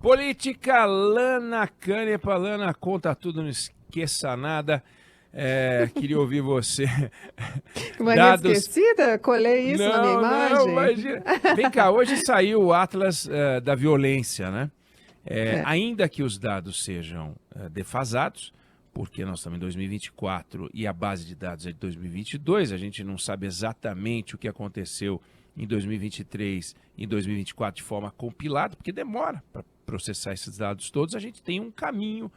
Política, Lana Canepa. Lana, conta tudo, não esqueça nada. Queria ouvir você. Mania esquecida? Colei isso na minha imagem? Não, imagina. Vem cá, hoje saiu o Atlas da Violência, né? Ainda que os dados sejam defasados, porque nós estamos em 2024 e a base de dados é de 2022, a gente não sabe exatamente o que aconteceu em 2023 e em 2024 de forma compilada, porque demora para processar esses dados todos. A gente tem um caminho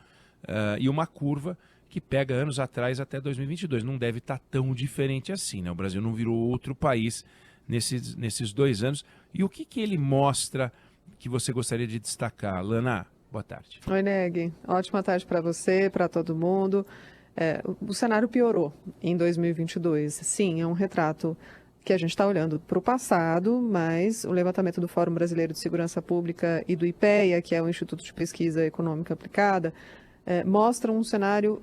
e uma curva que pega anos atrás até 2022. Não deve estar tão diferente assim, né? O Brasil não virou outro país nesses 2 anos. E o que ele mostra que você gostaria de destacar? Lana, boa tarde. Oi, Neg. Ótima tarde para você, para todo mundo. O cenário piorou em 2022. Sim, é um retrato que a gente está olhando para o passado, mas o levantamento do Fórum Brasileiro de Segurança Pública e do IPEA, que é o Instituto de Pesquisa Econômica Aplicada, mostra um cenário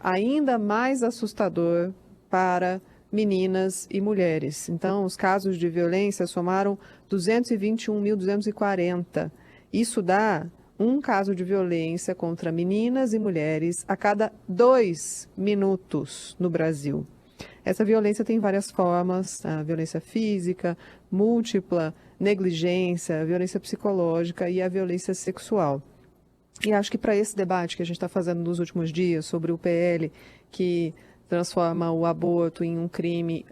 ainda mais assustador para meninas e mulheres. Então, os casos de violência somaram 221.240. Isso dá um caso de violência contra meninas e mulheres a cada 2 minutos no Brasil. Essa violência tem várias formas: a violência física, múltipla, negligência, violência psicológica e a violência sexual. E acho que para esse debate que a gente está fazendo nos últimos dias sobre o PL, que transforma o aborto em um crime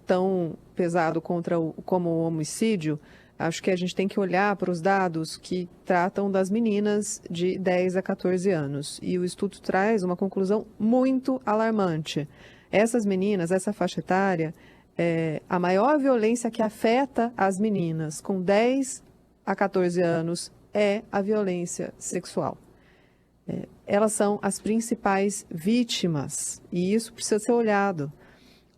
tão pesado como o homicídio, acho que a gente tem que olhar para os dados que tratam das meninas de 10 a 14 anos. E o estudo traz uma conclusão muito alarmante. Essas meninas, essa faixa etária, a maior violência que afeta as meninas com 10 a 14 anos é a violência sexual. Elas são as principais vítimas e isso precisa ser olhado.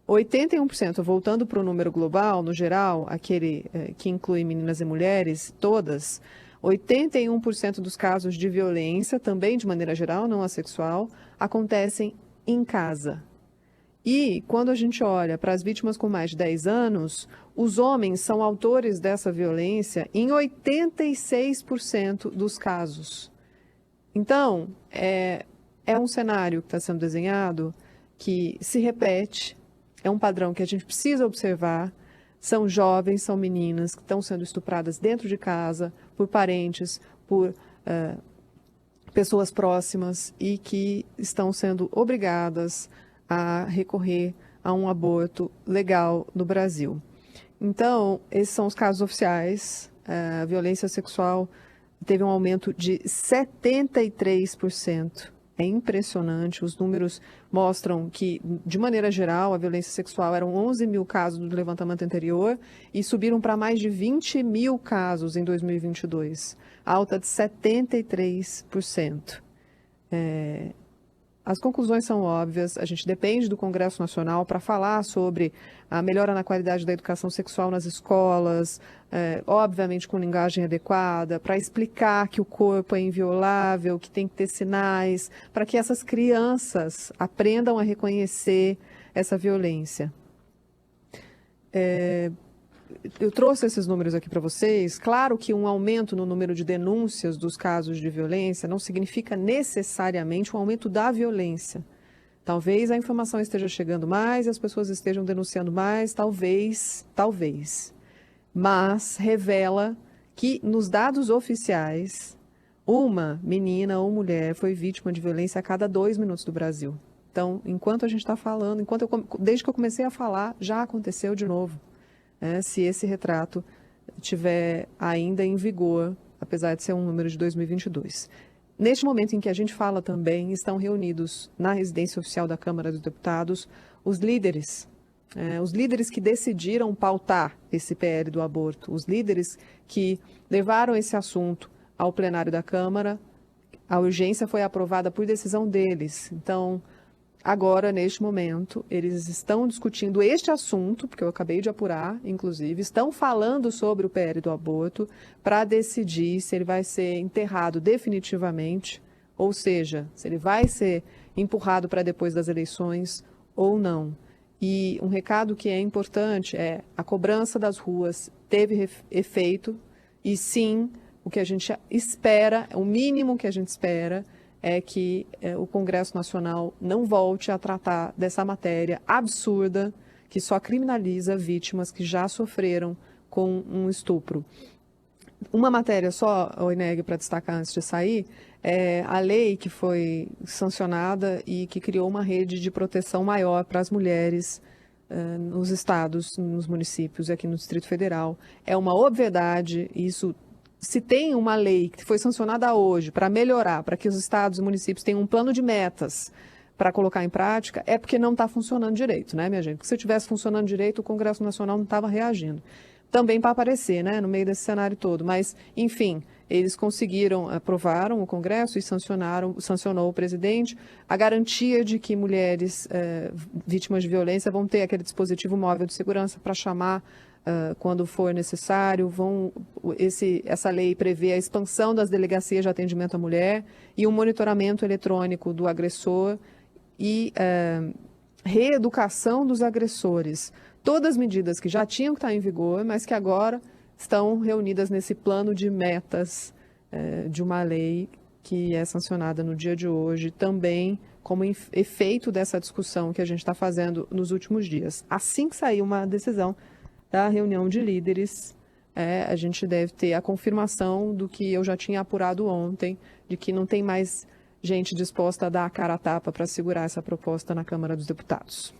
81%, voltando para o número global, no geral, aquele que inclui meninas e mulheres, todas, 81% dos casos de violência, também de maneira geral, não assexual, acontecem em casa. E quando a gente olha para as vítimas com mais de 10 anos, os homens são autores dessa violência em 86% dos casos. Então, é um cenário que está sendo desenhado que se repete, é um padrão que a gente precisa observar. São jovens, são meninas que estão sendo estupradas dentro de casa, por parentes, por pessoas próximas e que estão sendo obrigadas a recorrer a um aborto legal no Brasil. Então, esses são os casos oficiais. A violência sexual teve um aumento de 73%. É impressionante, os números mostram que, de maneira geral, a violência sexual eram 11 mil casos do levantamento anterior e subiram para mais de 20 mil casos em 2022, alta de 73%. As conclusões são óbvias, a gente depende do Congresso Nacional para falar sobre a melhora na qualidade da educação sexual nas escolas, obviamente com linguagem adequada, para explicar que o corpo é inviolável, que tem que ter sinais, para que essas crianças aprendam a reconhecer essa violência. Eu trouxe esses números aqui para vocês. Claro que um aumento no número de denúncias dos casos de violência não significa necessariamente um aumento da violência. Talvez a informação esteja chegando mais, as pessoas estejam denunciando mais, talvez. Mas revela que nos dados oficiais, uma menina ou mulher foi vítima de violência a cada 2 minutos do Brasil. Então, enquanto a gente está falando, desde que eu comecei a falar, já aconteceu de novo. Se esse retrato estiver ainda em vigor, apesar de ser um número de 2022. Neste momento em que a gente fala também, estão reunidos na residência oficial da Câmara dos Deputados os líderes que decidiram pautar esse PL do aborto, os líderes que levaram esse assunto ao plenário da Câmara. A urgência foi aprovada por decisão deles. Então, agora, neste momento, eles estão discutindo este assunto, porque eu acabei de apurar, inclusive, estão falando sobre o PL do aborto para decidir se ele vai ser enterrado definitivamente, ou seja, se ele vai ser empurrado para depois das eleições ou não. E um recado que é importante é: a cobrança das ruas teve efeito e sim, o que a gente espera, o mínimo que a gente espera é que o Congresso Nacional não volte a tratar dessa matéria absurda que só criminaliza vítimas que já sofreram com um estupro. Uma matéria só, Oineg, para destacar antes de sair, é a lei que foi sancionada e que criou uma rede de proteção maior para as mulheres nos estados, nos municípios e aqui no Distrito Federal. É uma obviedade, isso, se tem uma lei que foi sancionada hoje para melhorar, para que os estados e municípios tenham um plano de metas para colocar em prática, é porque não está funcionando direito, né, minha gente? Porque se estivesse funcionando direito, o Congresso Nacional não estava reagindo. Também para aparecer, né, no meio desse cenário todo. Mas, enfim, eles conseguiram, aprovaram o Congresso e sancionou o presidente a garantia de que mulheres vítimas de violência vão ter aquele dispositivo móvel de segurança para chamar quando for necessário. Essa lei prevê a expansão das delegacias de atendimento à mulher e o monitoramento eletrônico do agressor e reeducação dos agressores. Todas as medidas que já tinham que estar em vigor, mas que agora estão reunidas nesse plano de metas de uma lei que é sancionada no dia de hoje, também como efeito dessa discussão que a gente está fazendo nos últimos dias. Assim que sair uma decisão da reunião de líderes, a gente deve ter a confirmação do que eu já tinha apurado ontem, de que não tem mais gente disposta a dar a cara a tapa para segurar essa proposta na Câmara dos Deputados.